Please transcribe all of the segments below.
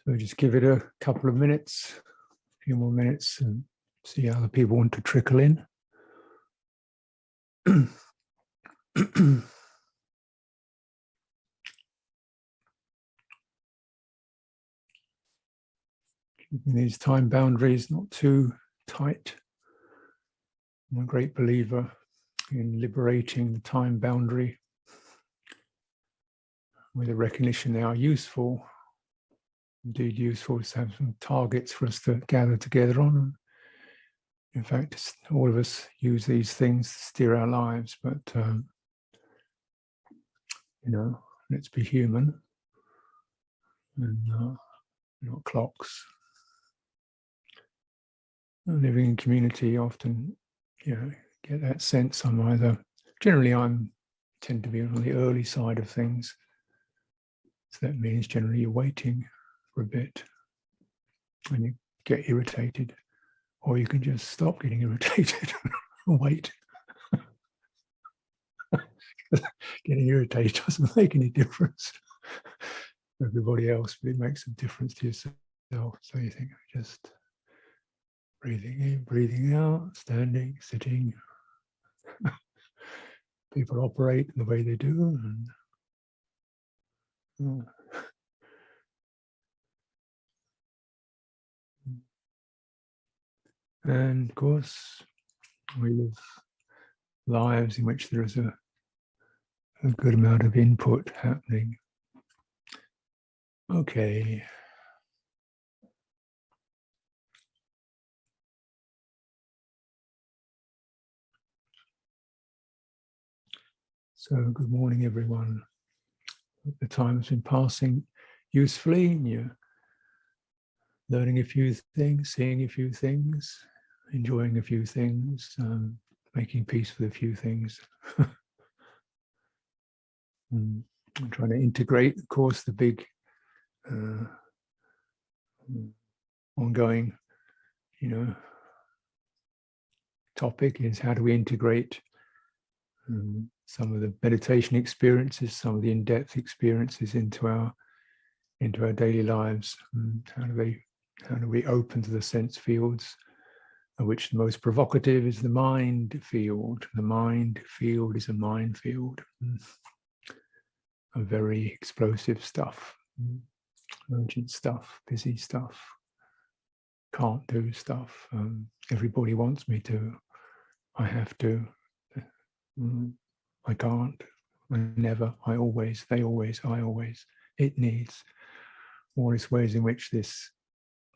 So just give it a couple of minutes, a few more minutes, and see how the people want to trickle in. Keeping these time boundaries not too tight. I'm a great believer in liberating the time boundary with a recognition they are useful, indeed useful to have some targets for us to gather together on. In fact, all of us use these things to steer our lives, but let's be human and not clocks. Living in community, often, get that sense generally I tend to be on the early side of things. So that means generally you're waiting for a bit and you get irritated, or you can just stop getting irritated and wait. Getting irritated doesn't make any difference for everybody else, but it makes a difference to yourself. So you think, just breathing in, breathing out, standing, sitting. People operate in the way they do. And of course, we live lives in which there is a good amount of input happening. Okay. So, good morning, everyone. The time has been passing usefully, and you're learning a few things, seeing a few things, enjoying a few things, making peace with a few things. I'm trying to integrate, of course, the big ongoing, topic is how do we integrate some of the meditation experiences, some of the in-depth experiences into our daily lives. How do we open to the sense fields, of which the most provocative is the mind field. The mind field is a minefield of very explosive stuff, urgent stuff, busy stuff, can't do stuff. Everybody wants me to. I have to. I can't. I never. I always. They always. I always. It needs. All these ways in which this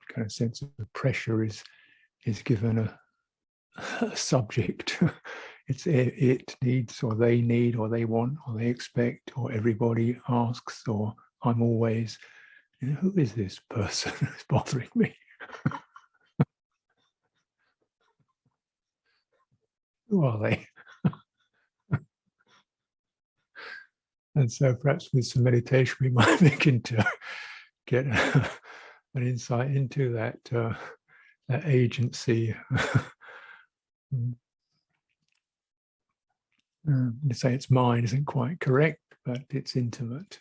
kind of sense of pressure is given a subject. It needs, or they need, or they want, or they expect, or everybody asks, or I'm always. Who is this person who's bothering me? Who are they? And so perhaps with some meditation, we might begin to get an insight into that agency. To say it's mine isn't quite correct, but it's intimate.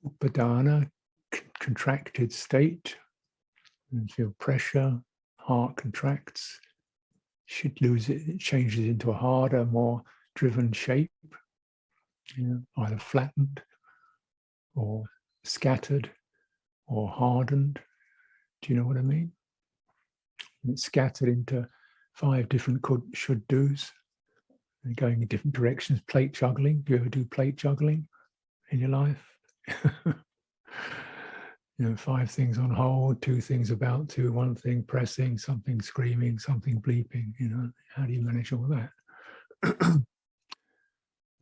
Upadana, contracted state. And feel pressure, heart contracts, should lose it, it changes into a harder, more driven shape, either flattened or scattered or hardened. Do you know what I mean? And it's scattered into 5 different could, should do's, and going in different directions. Plate juggling. Do you ever do plate juggling in your life? 5 things on hold, 2 things about to, 1 thing pressing, something screaming, something bleeping. How do you manage all that?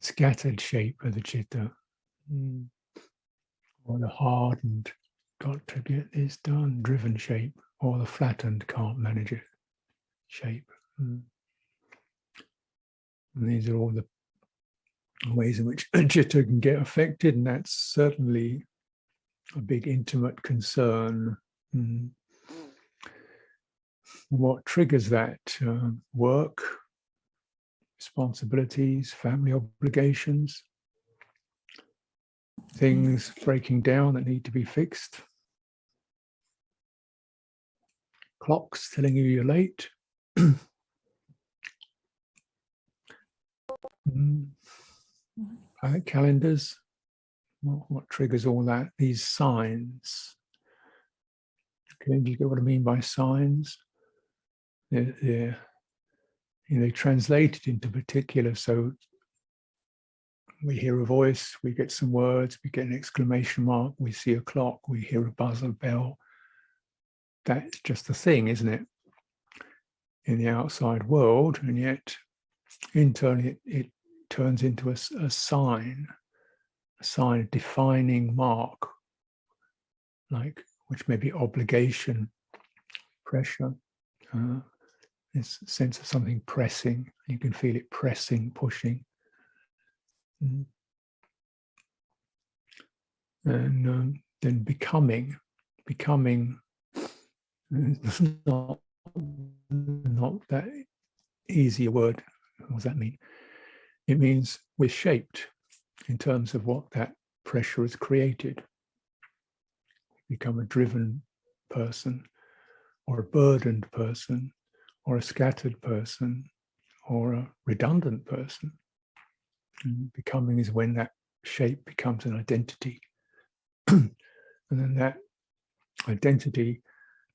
Scattered shape of the chitta, or the hardened, got to get this done, driven shape, or the flattened, can't manage it shape. And these are all the ways in which chitta can get affected, and that's certainly a big intimate concern. What triggers that work responsibilities, family obligations, things breaking down that need to be fixed, clocks telling you you're late. Calendars, what triggers all that? These signs. Okay, do you get what I mean by signs? They're translated into particular. So we hear a voice, we get some words, we get an exclamation mark, we see a clock, we hear a buzzer bell. That's just a thing, isn't it? In the outside world, and yet internally it turns into a sign, a defining mark, like which may be obligation, pressure, this sense of something pressing. You can feel it pressing, pushing. And then becoming not that easy a word. What does that mean? It means we're shaped in terms of what that pressure has created. Become a driven person, or a burdened person, or a scattered person, or a redundant person. And becoming is when that shape becomes an identity. And then that identity,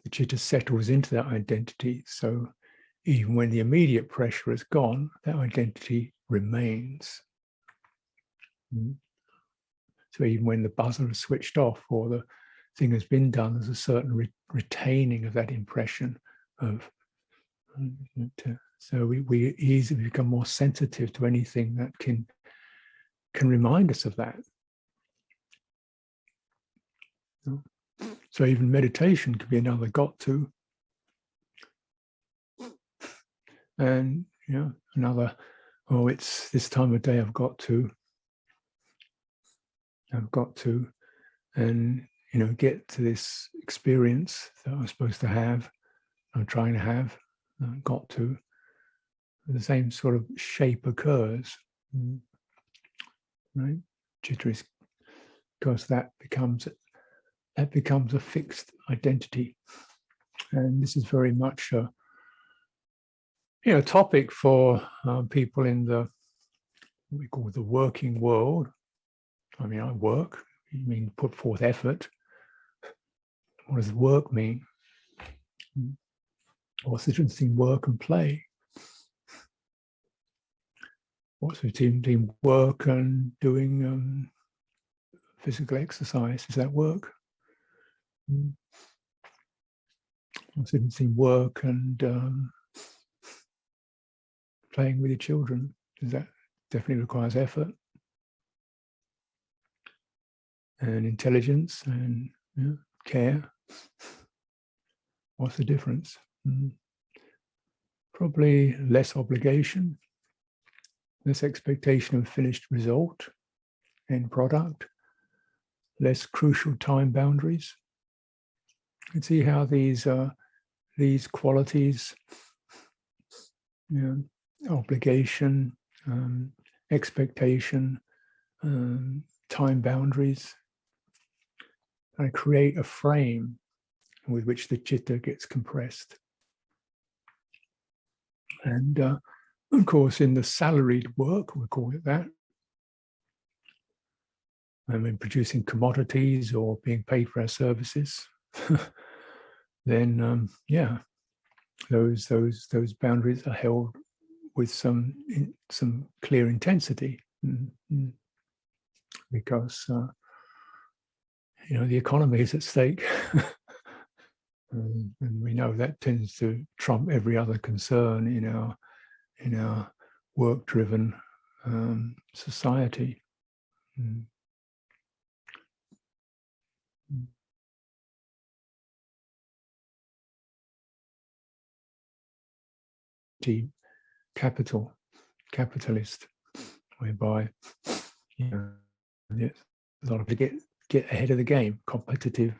the citta settles into that identity. So even when the immediate pressure is gone, that identity remains. So even when the buzzer is switched off or the thing has been done, there's a certain retaining of that impression of. So we easily become more sensitive to anything that can remind us of that. So even meditation could be another got to. And another, oh, it's this time of day I've got to, and get to this experience that I'm supposed to have, I'm trying to have, got to. The same sort of shape occurs, right? Citta is, because that becomes a fixed identity, and this is very much a topic for people in what we call the working world. I mean, I work. You mean put forth effort? What does work mean? What's the difference between work and play? What's the difference between work and doing physical exercise? Is that work? What's the difference between work and playing with your children? Does that definitely requires effort and intelligence and care? What's the difference? Probably less obligation, less expectation of finished result, end product, less crucial time boundaries. You can see how these qualities, obligation, expectation, time boundaries, kind of create a frame with which the citta gets compressed. And of course, in the salaried work, we call it that, I mean, producing commodities or being paid for our services, then those boundaries are held with some clear intensity, because the economy is at stake. And we know that tends to trump every other concern in our work-driven society. Capitalist, whereby a lot of people get ahead of the game, competitive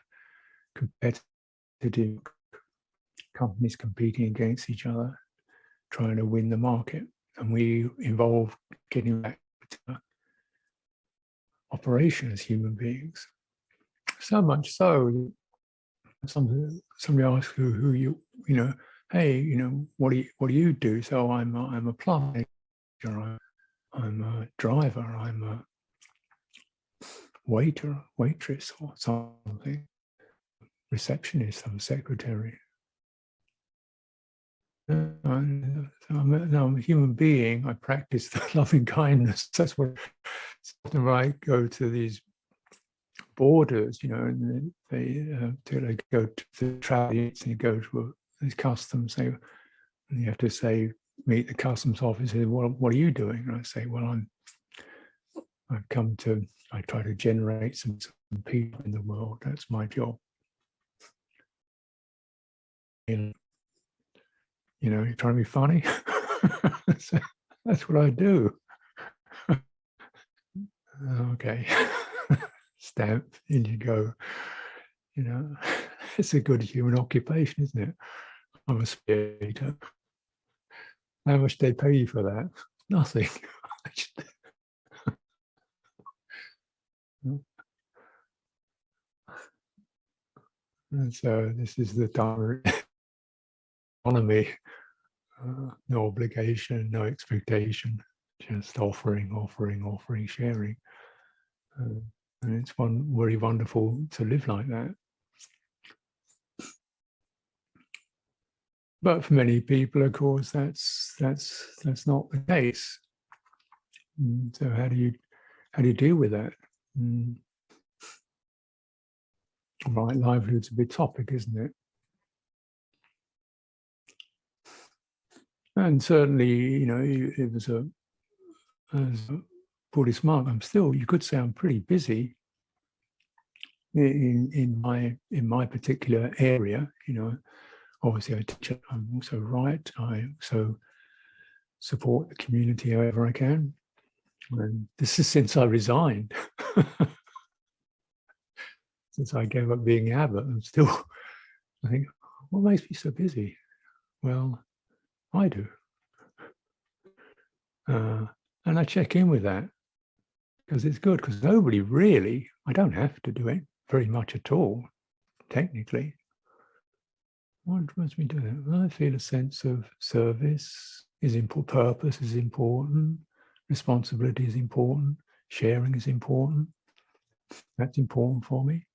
companies competing against each other, trying to win the market. and we involve getting back to operation as human beings. So much so, somebody asks who you know, hey, you know, what do you do? So I'm a plumber, I'm a driver, I'm a waiter, waitress, or something, receptionist, I'm a secretary. I'm a human being. I practice the loving kindness. That's what. When I go to these borders, you know, and they go to the travel and you go to these customs, and you have to say, meet the customs officer. What are you doing? And I say, well, I try to generate some people in the world. That's my job. And, you know, you're trying to be funny. That's what I do. Okay. Stamp, in you go. You know, it's a good human occupation, isn't it? I'm a speaker. How much do they pay you for that? Nothing. And so this is the direct economy. No obligation, no expectation, just offering, sharing. And it's very wonderful to live like that. But for many people, of course, that's not the case. And so how do you deal with that? Right, livelihood's a big topic, isn't it? And certainly, you know, it was as a Buddhist monk, you could say I'm pretty busy in my particular area. You know, obviously I teach, I'm also write, I also support the community however I can. And this is since I resigned. Since I gave up being abbot, I think, what makes me so busy? Well, I do. And I check in with that because it's good, because nobody really, I don't have to do it very much at all, technically. What drives me to do that? Well, I feel a sense of service is important, purpose is important, responsibility is important, sharing is important. That's important for me.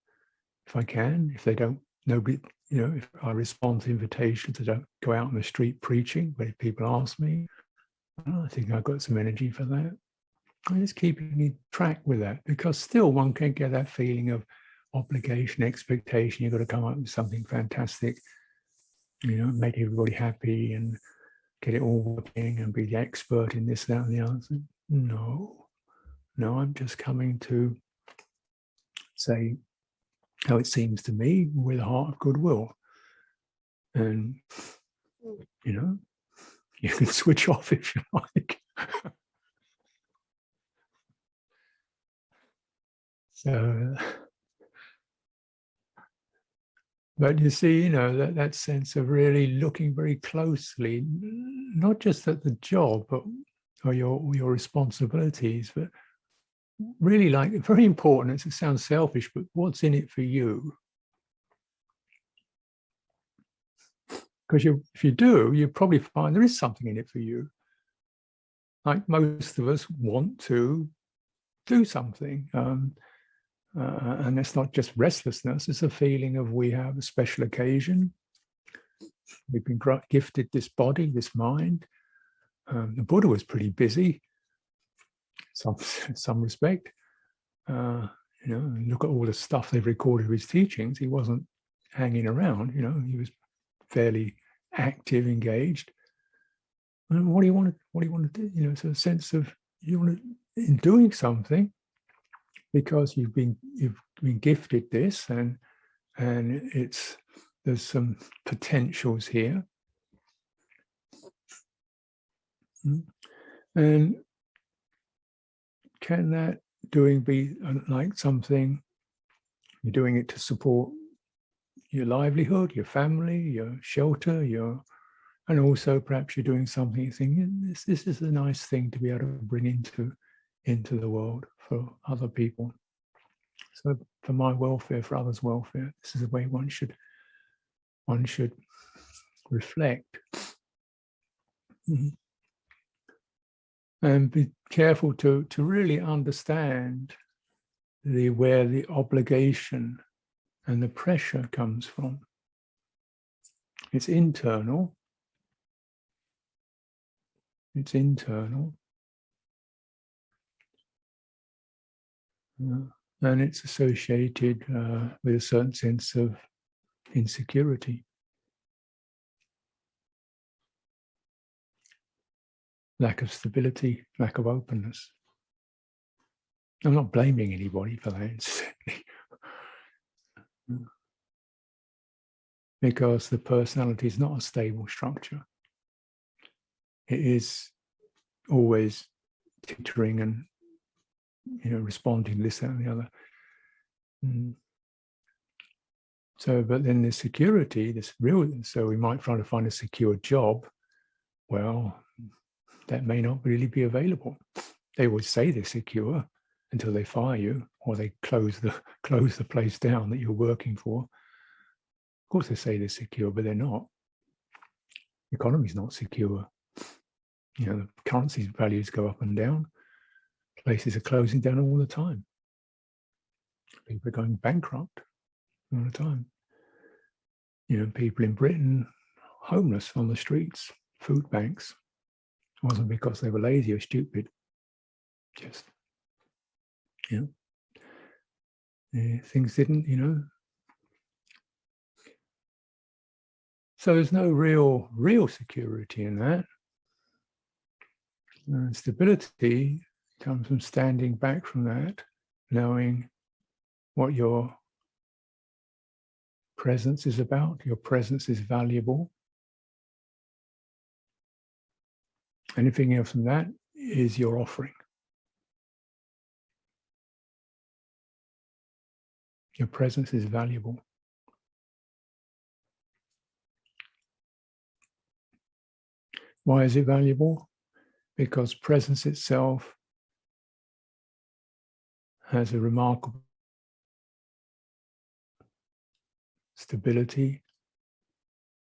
If I can, if they don't, nobody, you know, if I respond to invitations, I don't go out on the street preaching, but if people ask me, I think I've got some energy for that. I'm just keeping track with that, because still one can get that feeling of obligation, expectation. You've got to come up with something fantastic, you know, make everybody happy and get it all working and be the expert in this, that, and the other. No, I'm just coming to say how it seems to me with a heart of goodwill. And, you know, you can switch off if you like. So, but you see, you know, that sense of really looking very closely, not just at the job, but or your responsibilities, but really, like, very important. It sounds selfish, but what's in it for you? Because if you do, you probably find there is something in it for you. Like most of us want to do something. And it's not just restlessness, it's a feeling of we have a special occasion. We've been gifted this body, this mind. The Buddha was pretty busy, some respect. You know, look at all the stuff they've recorded of his teachings. He wasn't hanging around, you know, he was fairly active, engaged. And what do you want to do? You know, it's a sense of you want to, in doing something, because you've been gifted this, and there's some potentials here. And can that doing be like something you're doing it to support your livelihood, your family, your shelter, And also perhaps you're doing something, you think, this is a nice thing to be able to bring into the world for other people. So for my welfare, for others' welfare, this is the way one should reflect. And be careful to really understand where the obligation and the pressure comes from. It's internal. It's internal. And it's associated with a certain sense of insecurity. Lack of stability, lack of openness. I'm not blaming anybody for that. Because the personality is not a stable structure. It is always tittering and responding to this, that, and the other. So, but then the security, so we might try to find a secure job. Well, that may not really be available. They would say they're secure until they fire you or they close the place down that you're working for. Of course, they say they're secure, but they're not. The economy's not secure. The currency values go up and down. Places are closing down all the time. People are going bankrupt all the time. People in Britain, homeless on the streets, food banks. It wasn't because they were lazy or stupid. Just, things didn't, So there's no real security in that. Stability comes from standing back from that, knowing what your presence is about. Your presence is valuable. Anything else from that is your offering. Your presence is valuable. Why is it valuable? Because presence itself has a remarkable stability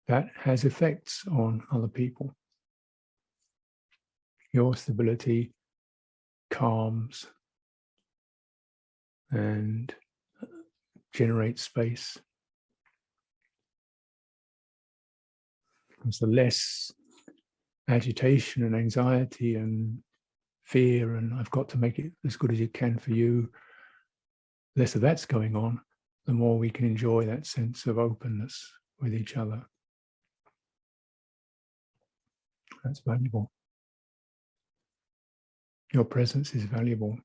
that has effects on other people. Your stability calms and generates space. So less agitation and anxiety and fear and I've got to make it as good as it can for you, less of that's going on, the more we can enjoy that sense of openness with each other. That's valuable. Your presence is valuable.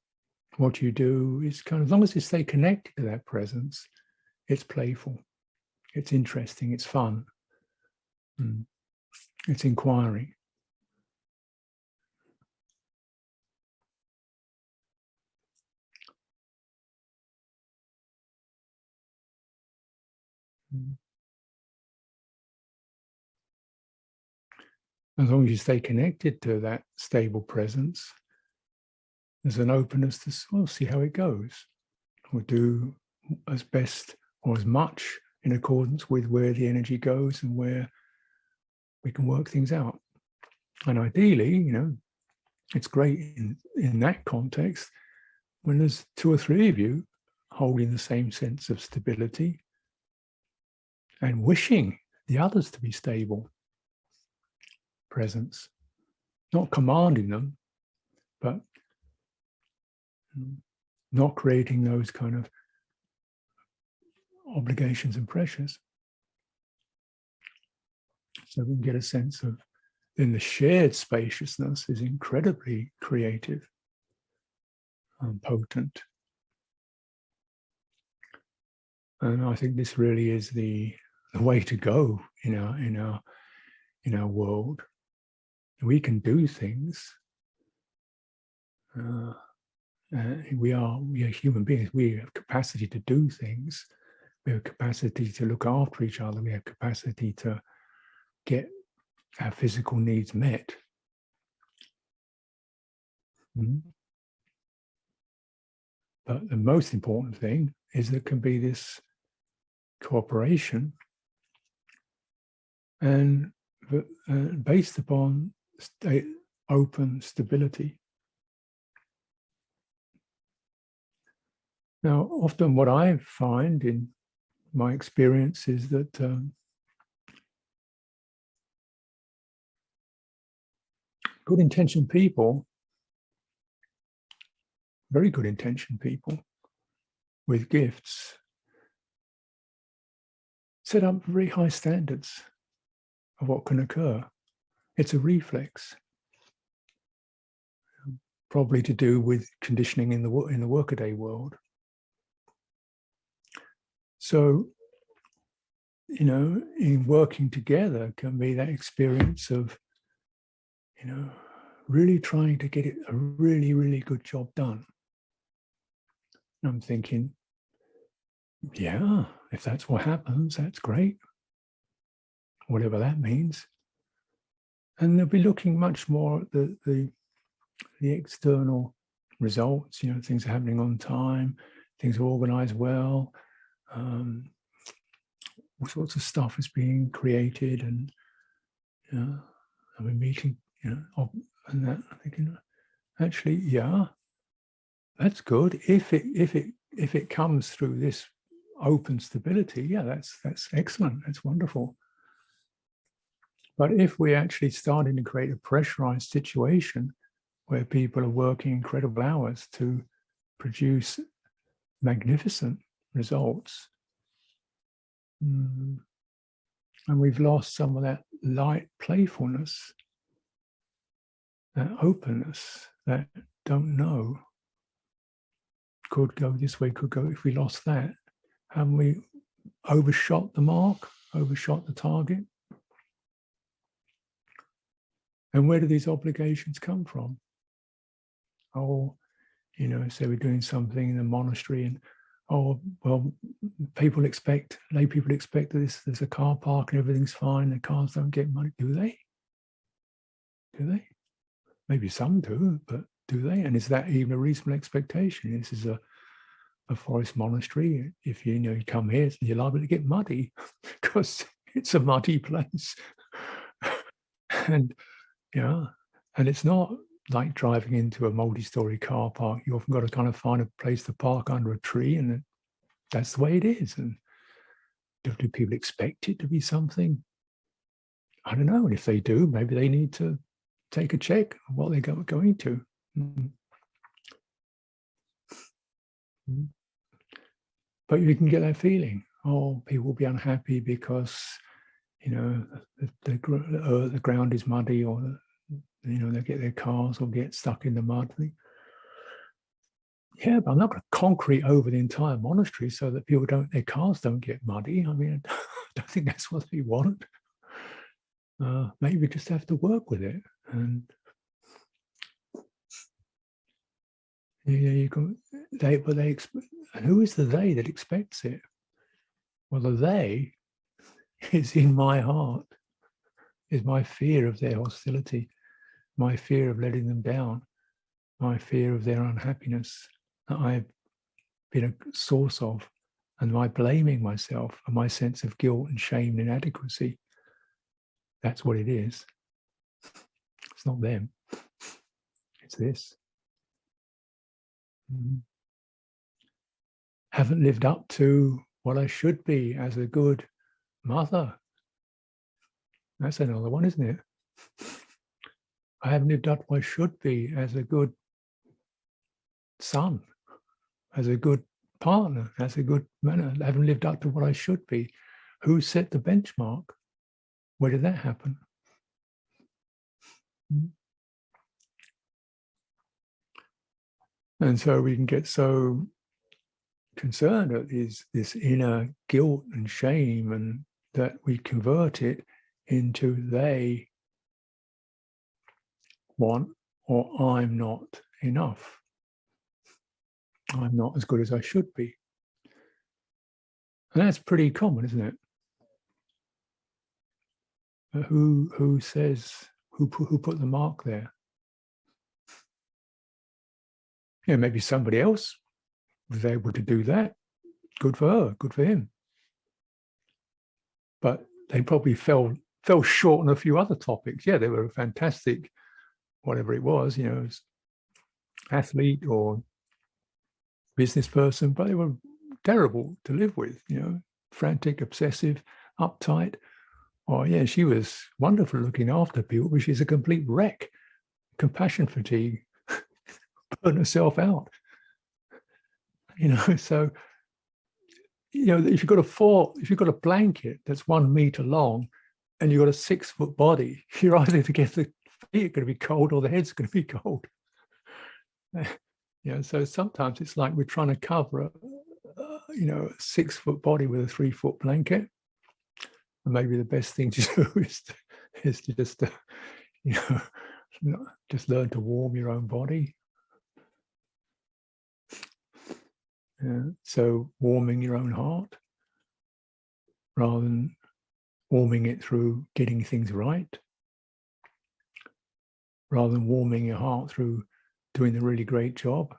What you do is as long as you stay connected to that presence, it's playful, it's interesting, it's fun, it's inquiring. As long as you stay connected to that stable presence, there's an openness to see how it goes. We'll do as best or as much in accordance with where the energy goes and where we can work things out. And ideally, it's great in that context when there's 2 or 3 of you holding the same sense of stability and wishing the others to be stable. Presence, not commanding them, but not creating those kind of obligations and pressures. So we can get a sense of, then the shared spaciousness is incredibly creative and potent. And I think this really is the way to go in our world. We can do things. We are human beings. We have capacity to do things. We have capacity to look after each other. We have capacity to get our physical needs met. But the most important thing is there can be this cooperation and based upon open stability. Now, often what I find in my experience is that good intentioned people, very good intentioned people with gifts, set up very high standards of what can occur. It's a reflex, probably to do with conditioning in the workaday world. So, you know, in working together can be that experience of, you know, really trying to get a really, really good job done. And I'm thinking, yeah, if that's what happens, that's great. Whatever that means. And they'll be looking much more at the external results, you know, things are happening on time, things are organized well, all sorts of stuff is being created, and you know, and we're meeting, you know, and that I'm thinking, actually, yeah, that's good. If it comes through this open stability, yeah, that's excellent. That's wonderful. But if we're actually starting to create a pressurized situation where people are working incredible hours to produce magnificent results, and we've lost some of that light playfulness, that openness, that don't know, could go this way, could go, if we lost that, haven't we overshot the mark, overshot the target? And where do these obligations come from? Oh, you know, say we're doing something in the monastery and, oh, well, lay people expect that there's a car park and everything's fine, the cars don't get money. Do they? Do they? Maybe some do, but do they? And is that even a reasonable expectation? This is a forest monastery. If you know you come here, you're liable to get muddy because it's a muddy place. And yeah, and it's not like driving into a multi-story car park. You often got to kind of find a place to park under a tree, and that's the way it is. And do people expect it to be something? I don't know. And if they do, maybe they need to take a check of what they're going to. But you can get that feeling, oh, people will be unhappy because, you know, the ground is muddy, or, you know, they get their cars or get stuck in the mud. Yeah, but I'm not going to concrete over the entire monastery so that their cars don't get muddy. I mean, I don't think that's what they want. Maybe we just have to work with it. And you can, and who is the they that expects it? Well, the they is in my heart, is my fear of their hostility, my fear of letting them down, my fear of their unhappiness that I've been a source of, and my blaming myself and my sense of guilt and shame and inadequacy. That's what it is. It's not them. It's this. Haven't lived up to what I should be as a good mother. That's another one, isn't it? I haven't lived up to what I should be as a good son, as a good partner, as a good man. I haven't lived up to what I should be. Who set the benchmark? Where did that happen? And so we can get so concerned at this inner guilt and shame, and that we convert it into they want, or I'm not enough. I'm not as good as I should be. And that's pretty common, isn't it? Who says, who put the mark there? Yeah, maybe somebody else was able to do that. Good for her, good for him. But they probably fell short on a few other topics. Yeah, they were a fantastic, whatever it was, athlete or business person, but they were terrible to live with, frantic, obsessive, uptight. Oh yeah, she was wonderful looking after people, but she's a complete wreck. Compassion fatigue, burn herself out. So if you've got a blanket that's 1 meter long and you've got a 6-foot body, you're either to get the feet are going to be cold or the head's going to be cold. So sometimes it's like we're trying to cover a 6-foot body with a 3-foot blanket. And maybe the best thing to do is to just just learn to warm your own body. So warming your own heart rather than warming it through getting things right, rather than warming your heart through doing the really great job,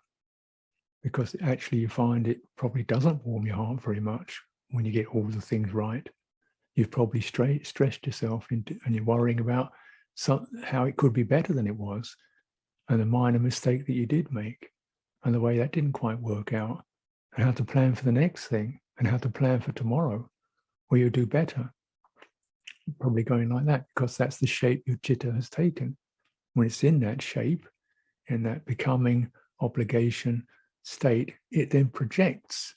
because actually you find it probably doesn't warm your heart very much when you get all the things right. You've probably stressed yourself and you're worrying about how it could be better than it was, and the minor mistake that you did make, and the way that didn't quite work out, and how to plan for the next thing, and how to plan for tomorrow, where you'll do better. Probably going like that, because that's the shape your chitta has taken. When it's in that shape, in that becoming obligation state, it then projects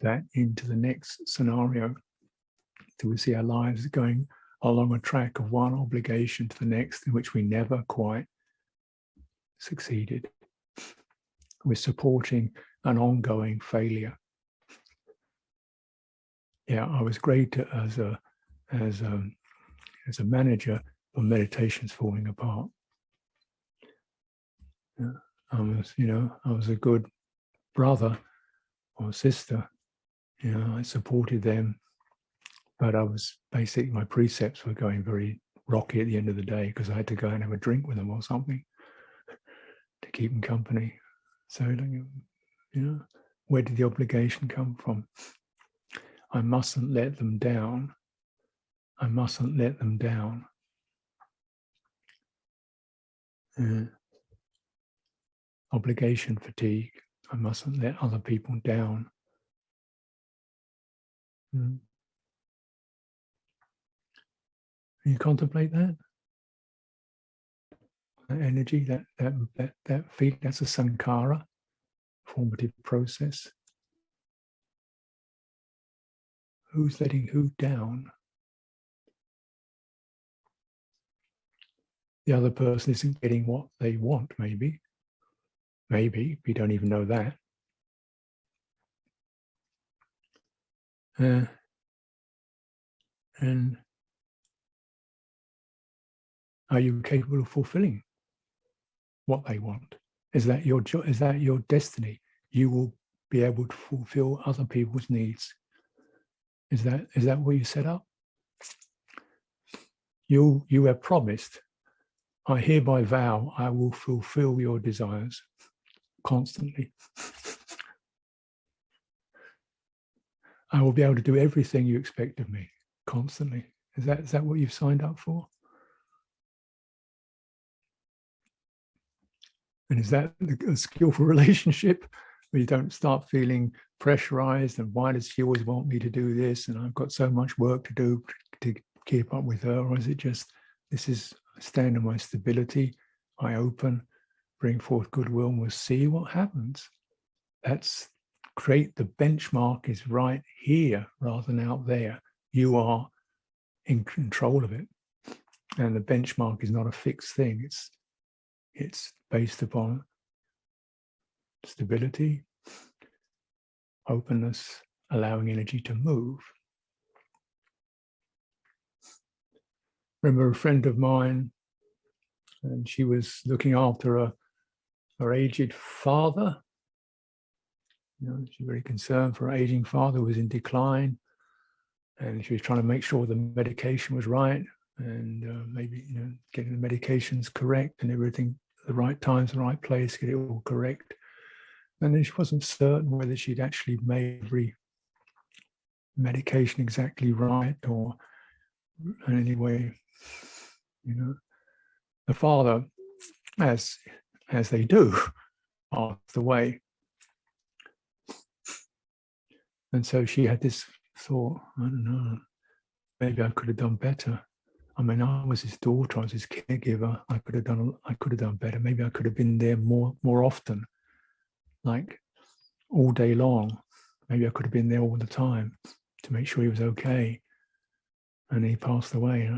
that into the next scenario. So we see our lives going along a track of one obligation to the next, in which we never quite succeeded. We're supporting an ongoing failure. Yeah, I was great as a manager when meditation's falling apart. I was a good brother or sister. I supported them, but I was basically, my precepts were going very rocky at the end of the day because I had to go and have a drink with them or something to keep them company. So, where did the obligation come from? I mustn't let them down. I mustn't let them down. Obligation fatigue. I mustn't let other people down. Can you contemplate that? That energy, that feeling, that's a sankhara, formative process. Who's letting who down? The other person isn't getting what they want, maybe. Maybe, we don't even know that. And are you capable of fulfilling what they want? Is that your job? Is that your destiny? You will be able to fulfill other people's needs. Is that what you set up? You have promised, I hereby vow I will fulfill your desires constantly. I will be able to do everything you expect of me constantly. Is that what you've signed up for? And is that a skillful relationship where you don't start feeling pressurized and why does she always want me to do this and I've got so much work to do to keep up with her? Or is it just, this is I stand on my stability, I open, bring forth goodwill, and we'll see what happens. That's great. The benchmark is right here rather than out there. You are in control of it. And the benchmark is not a fixed thing. It's based upon stability, openness, allowing energy to move. Remember a friend of mine, and she was looking after her aged father. She's very concerned for her aging father who was in decline, and she was trying to make sure the medication was right. and maybe getting the medications correct and everything, the right times, the right place, get it all correct. And then she wasn't certain whether she'd actually made every medication exactly right, or in any way, the father, as they do, passed away. And so she had this thought, I don't know, maybe I could have done better. I mean, I was his daughter, I was his caregiver. I could have done better. Maybe I could have been there more often, like all day long. Maybe I could have been there all the time to make sure he was okay. And he passed away,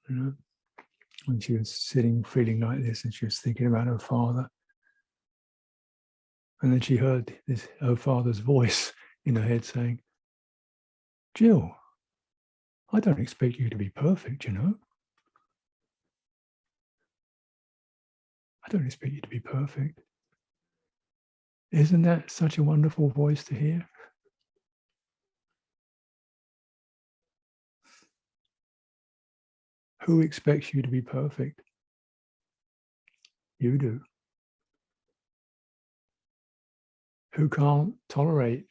when she was sitting feeling like this, and she was thinking about her father. And then she heard her father's voice in her head saying, Jill, I don't expect you to be perfect, I don't expect you to be perfect. Isn't that such a wonderful voice to hear? Who expects you to be perfect? You do. Who can't tolerate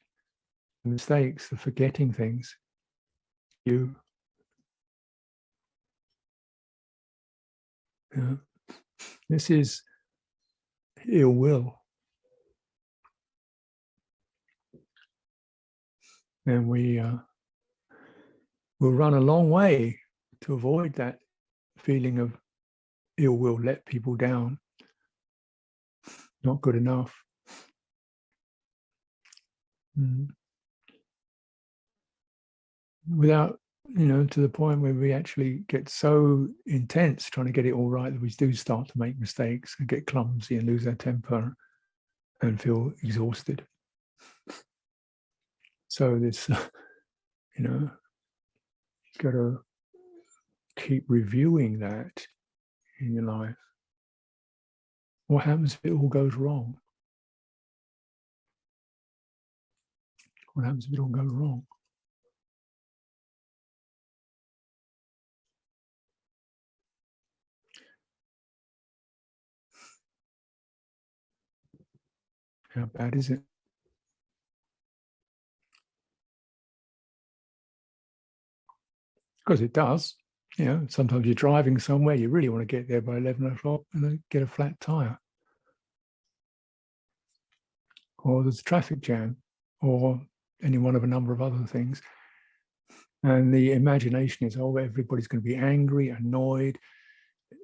mistakes, the forgetting things? You. This is ill will. And we will run a long way to avoid that feeling of ill will, let people down, not good enough. Without, to the point where we actually get so intense trying to get it all right that we do start to make mistakes and get clumsy and lose our temper and feel exhausted. So this, you've got to keep reviewing that in your life. What happens if it all goes wrong? What happens if it all goes wrong? How bad is it? Because it does. Sometimes you're driving somewhere, you really want to get there by 11 o'clock and then get a flat tire. Or there's a traffic jam, or any one of a number of other things. And the imagination is, everybody's going to be angry, annoyed,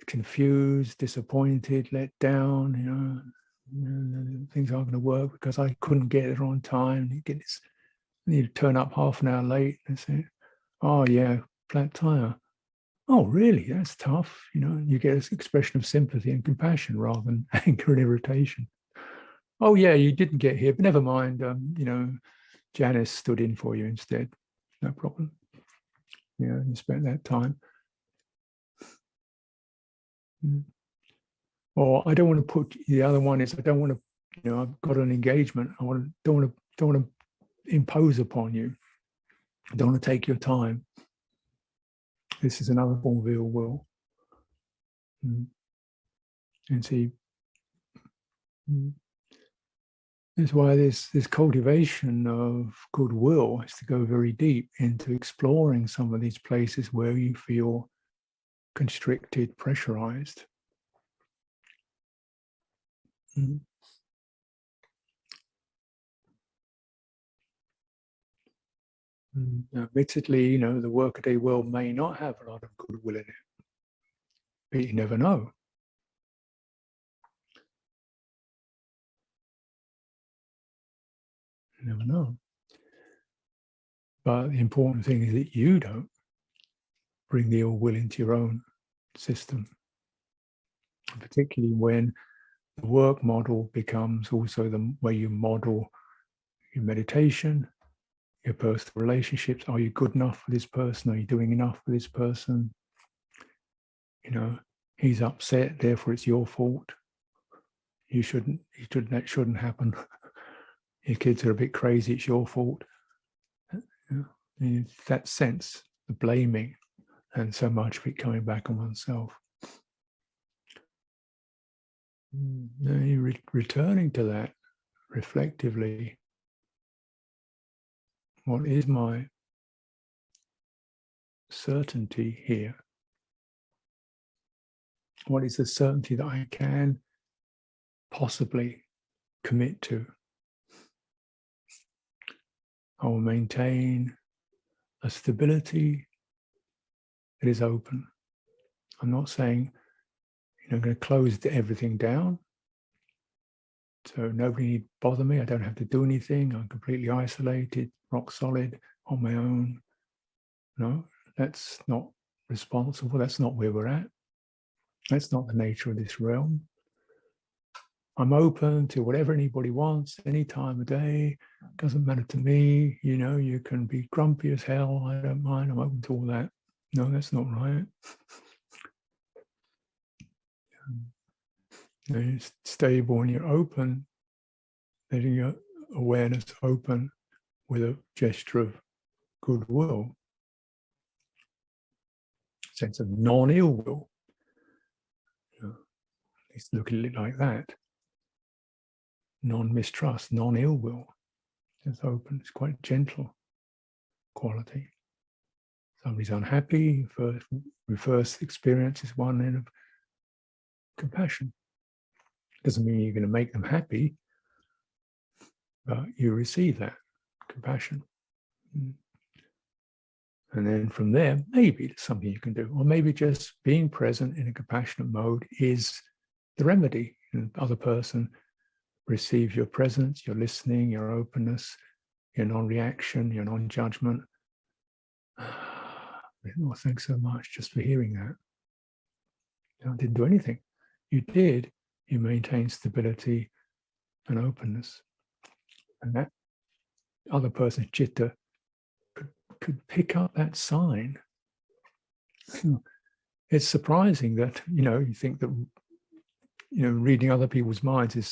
confused, disappointed, let down, things aren't going to work because I couldn't get there on time. You turn up half an hour late and say, oh yeah, flat tire. Oh, really? That's tough. You get an expression of sympathy and compassion rather than anger and irritation. Oh yeah, you didn't get here, but never mind. Janice stood in for you instead. No problem. You spent that time. Or I don't want to put, the other one is I don't want to, I've got an engagement. Don't want to impose upon you. I don't want to take your time. This is another form of ill will. And see, that's why this cultivation of goodwill is to go very deep into exploring some of these places where you feel constricted, pressurized. Admittedly, the workaday world may not have a lot of goodwill in it, but you never know. You never know. But the important thing is that you don't bring the ill will into your own system, particularly when the work model becomes also the way you model your meditation, your personal relationships. Are you good enough for this person? Are you doing enough for this person? He's upset, therefore it's your fault. That shouldn't happen. Your kids are a bit crazy, it's your fault. That sense, the blaming, and so much of it coming back on oneself. Now you're returning to that reflectively. What is my certainty here? What is the certainty that I can possibly commit to? I will maintain a stability that is open. I'm not saying, I'm going to close everything down, so nobody need bother me. I don't have to do anything. I'm completely isolated, rock solid, on my own. No, that's not responsible. That's not where we're at. That's not the nature of this realm. I'm open to whatever anybody wants, any time of day. Doesn't matter to me. You can be grumpy as hell. I don't mind. I'm open to all that. No, that's not right. You're stable and you're open, letting your awareness open with a gesture of goodwill, sense of non-ill will. At least look at it like that. Non-mistrust, non-ill will. It's open, it's quite gentle quality. Somebody's unhappy, reverse experience is one end of compassion. Doesn't mean you're going to make them happy, but you receive that compassion. And then from there, maybe there's something you can do. Or maybe just being present in a compassionate mode is the remedy. The other person receives your presence, your listening, your openness, your non-reaction, your non-judgment. Oh, thanks so much just for hearing that. I didn't do anything. You did. You maintained stability and openness. And that other person's citta could pick up that sign. It's surprising that, you think that, reading other people's minds is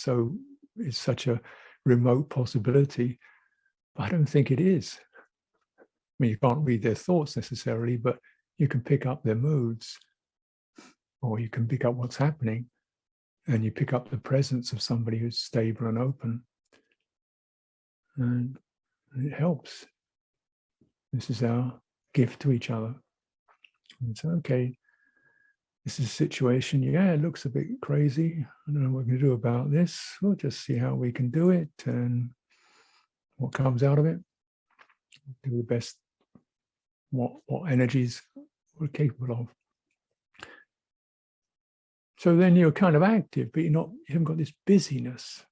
such a remote possibility. I don't think it is. I mean, you can't read their thoughts necessarily, but you can pick up their moods, or you can pick up what's happening, and you pick up the presence of somebody who's stable and open. And it helps. This is our gift to each other. And so, okay, this is a situation, it looks a bit crazy. I don't know what we're going to do about this. We'll just see how we can do it and what comes out of it. Do the best, what energies we're capable of. So then you're kind of active, but you haven't got this busyness.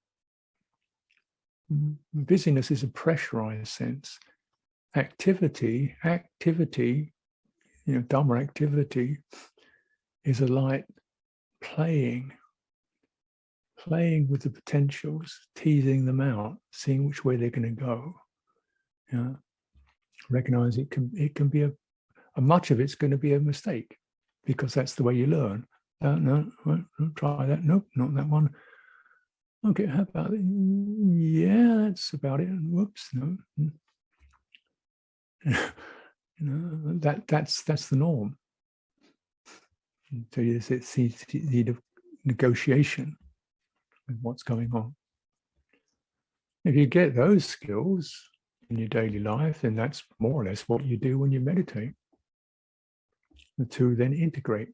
Busyness is a pressurized sense. Activity, Dhamma activity is a light playing with the potentials, teasing them out, seeing which way they're going to go. Recognize it can be a much of it's going to be a mistake, because that's the way you learn. No, try that. Nope, not that one. Okay, how about it? Yeah, that's about it. Whoops, no. That's the norm. So it's the negotiation with what's going on. If you get those skills in your daily life, then that's more or less what you do when you meditate. The two then integrate.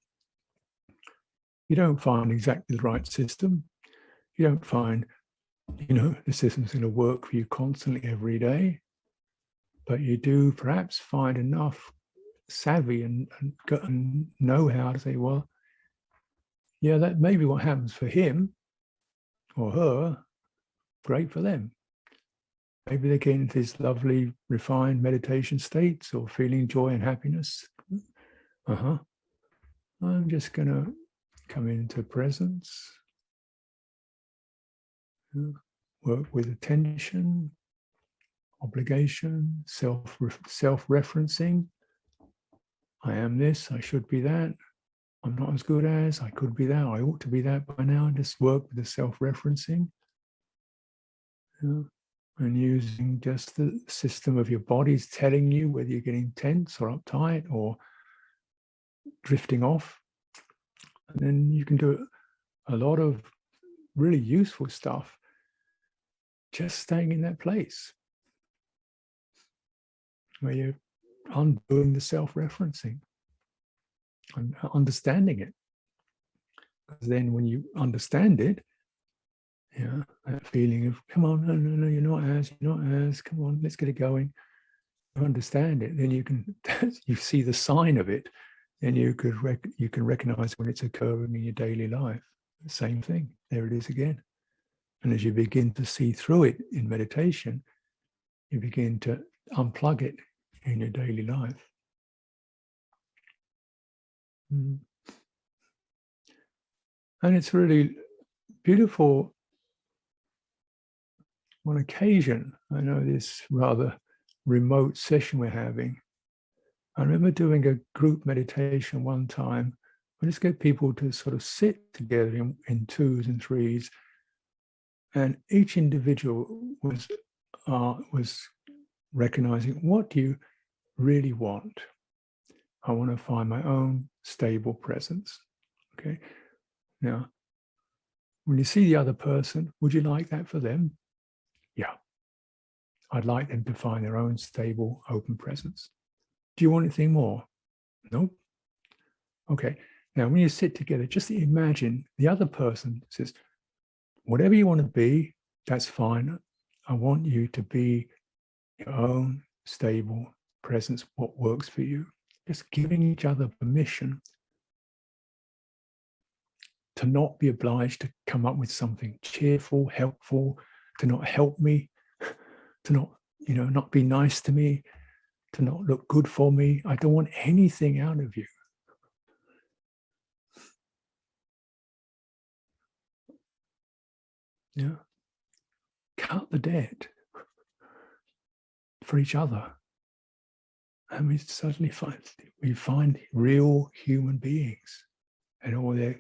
You don't find exactly the right system. You don't find, the system's going to work for you constantly every day. But you do perhaps find enough savvy and know-how to say, well, yeah, that may be what happens for him or her. Great for them. Maybe they get into this lovely, refined meditation states or feeling joy and happiness. I'm just going to come into presence, work with attention, obligation, self-referencing. I am this, I should be that. I'm not as good as, I could be that, I ought to be that by now. Just work with the self-referencing. And using just the system of your body's telling you whether you're getting tense or uptight or drifting off. And then you can do a lot of really useful stuff just staying in that place where you're undoing the self-referencing and understanding it. Because then when you understand it, yeah, that feeling of, come on, no, you're not as, come on, let's get it going. You understand it, then you can, you see the sign of it, then you can recognize when it's occurring in your daily life. The same thing, there it is again. And as you begin to see through it in meditation, you begin to unplug it in your daily life. And it's really beautiful. On occasion, I know this rather remote session we're having, I remember doing a group meditation one time. I just get people to sort of sit together in twos and threes, and each individual was recognizing, what do you really want? I want to find my own stable presence. Okay. Now, when you see the other person, would you like that for them? Yeah. I'd like them to find their own stable, open presence. Do you want anything more? No. Okay. Now, when you sit together, just imagine the other person says, whatever you want to be, that's fine. I want you to be your own stable presence, what works for you. Just giving each other permission to not be obliged to come up with something cheerful, helpful, to not help me, to not, not be nice to me, to not look good for me. I don't want anything out of you. Yeah. Cut the debt for each other. And we suddenly find real human beings and all their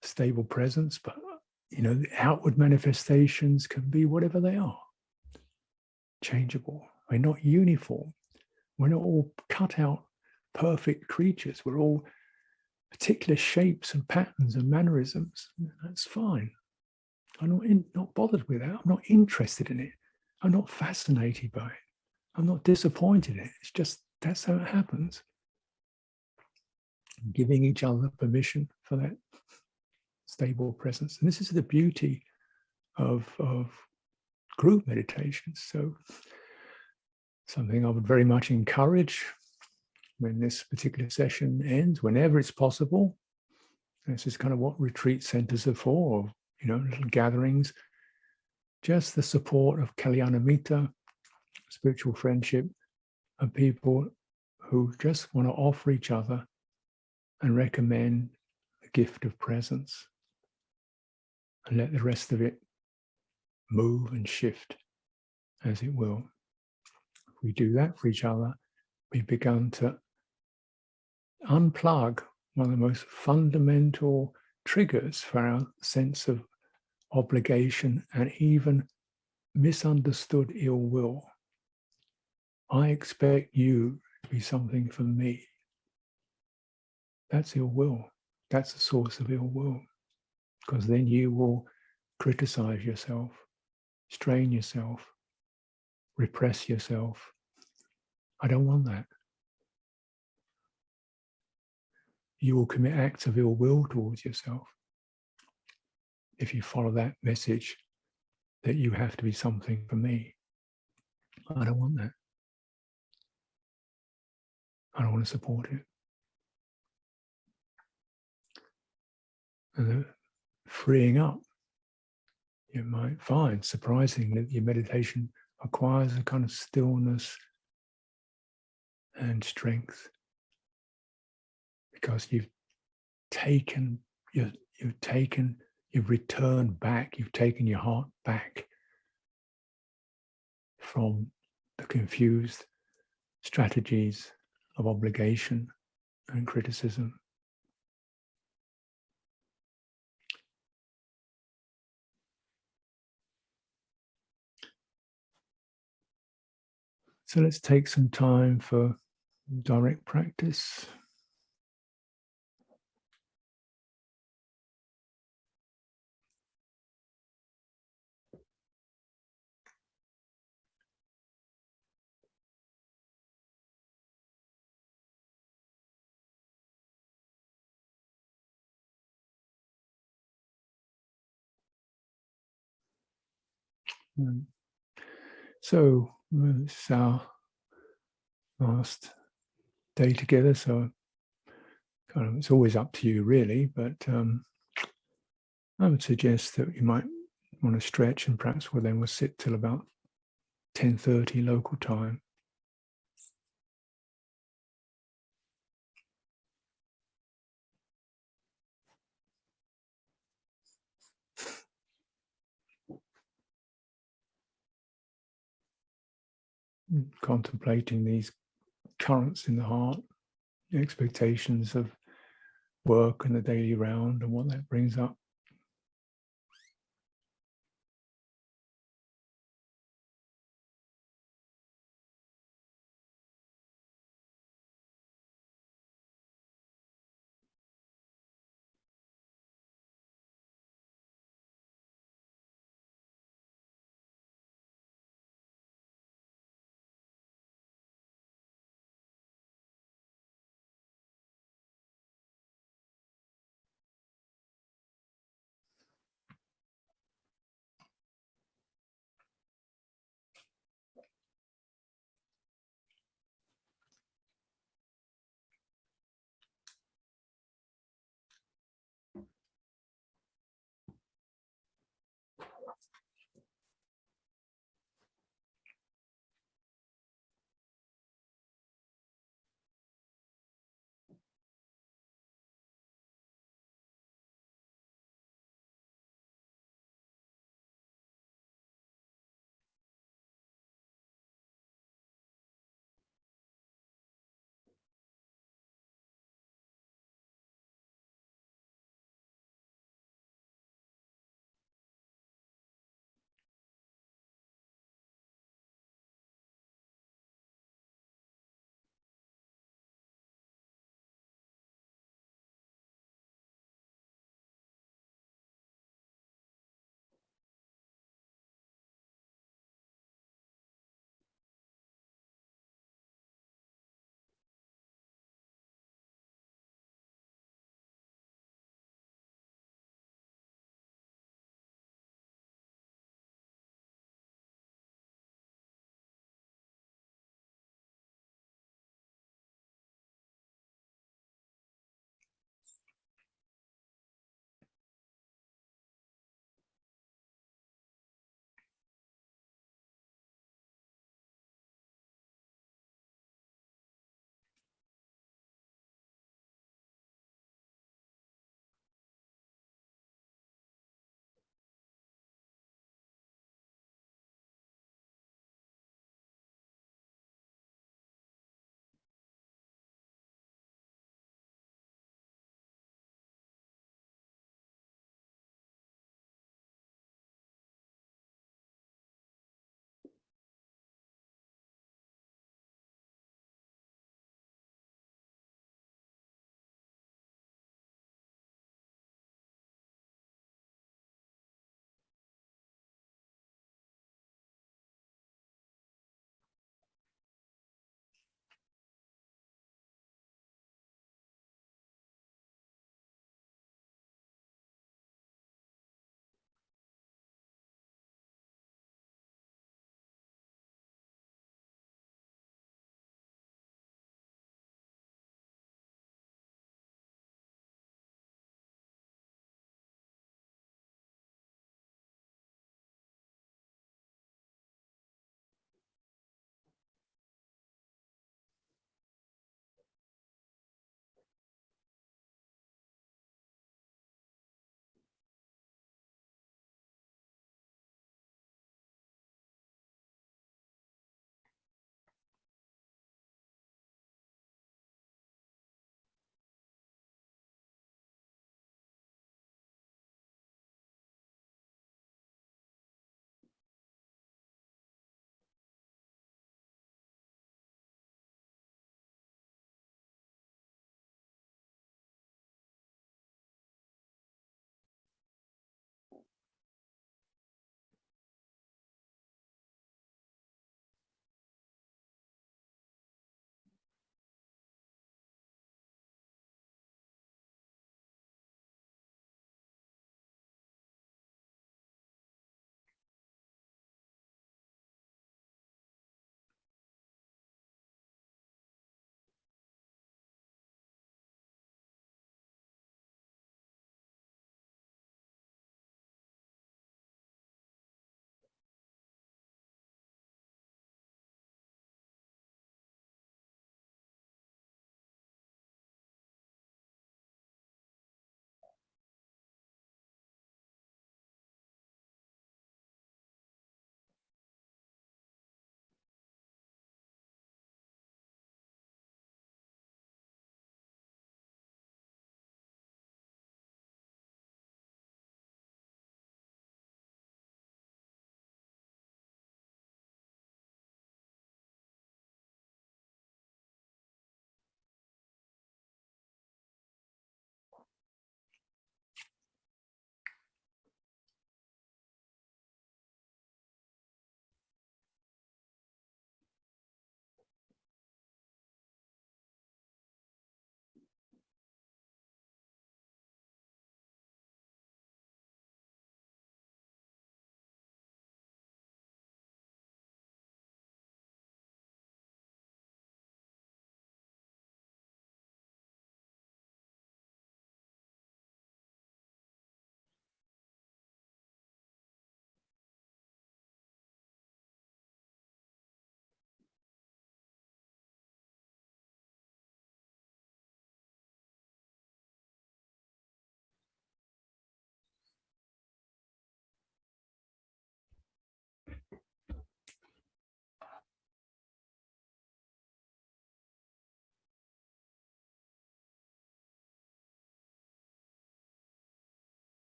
stable presence, but the outward manifestations can be whatever they are. Changeable. We're not uniform. We're not all cut out perfect creatures. We're all particular shapes and patterns and mannerisms. That's fine. I'm not bothered with that. I'm not interested in it. I'm not fascinated by it. I'm not disappointed in it. It's just, that's how it happens. Giving each other permission for that stable presence. And this is the beauty of group meditations. So something I would very much encourage when this particular session ends, whenever it's possible. This is kind of what retreat centers are for, little gatherings. Just the support of Kalyanamita, spiritual friendship, of people who just want to offer each other and recommend the gift of presence and let the rest of it move and shift as it will. If we do that for each other, we've begun to unplug one of the most fundamental triggers for our sense of obligation and even misunderstood ill will. I expect you to be something for me. That's ill will. That's the source of ill will. Because then you will criticize yourself, strain yourself, repress yourself. I don't want that. You will commit acts of ill will towards yourself if you follow that message that you have to be something for me. I don't want that. I don't want to support it. And the freeing up, you might find surprising that your meditation acquires a kind of stillness and strength because you've returned back, you've taken your heart back from the confused strategies of obligation and criticism. So let's take some time for direct practice. Mm. So this is our last day together. So kind of, it's always up to you, really. But I would suggest that you might want to stretch, and perhaps we'll sit till about 10:30 local time. Contemplating these currents in the heart, the expectations of work and the daily round and what that brings up.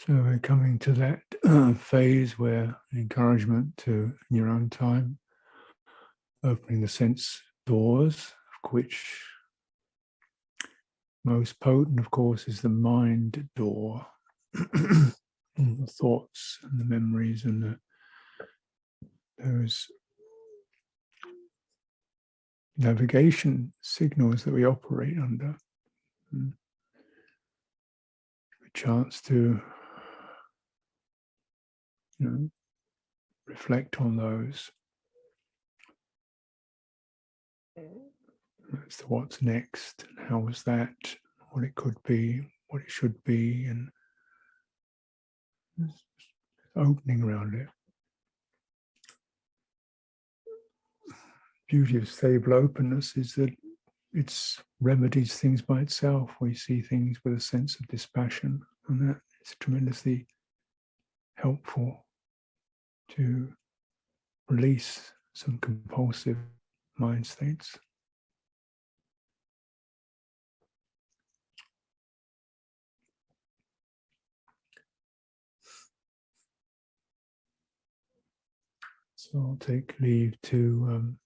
So we're coming to that phase where encouragement to, in your own time, opening the sense doors, of which most potent, of course, is the mind door. The thoughts and the memories and those navigation signals that we operate under. A chance to, reflect on those. As to what's next, and how was that, what it could be, what it should be, and opening around it. Beauty of stable openness is that it remedies things by itself. We see things with a sense of dispassion, and that is tremendously helpful to release some compulsive mind states. So I'll take leave to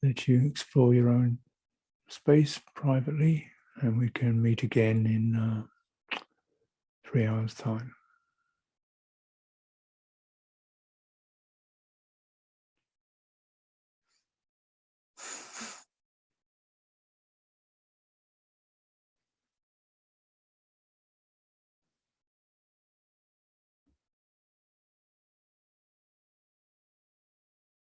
let you explore your own space privately, and we can meet again in 3 hours' time.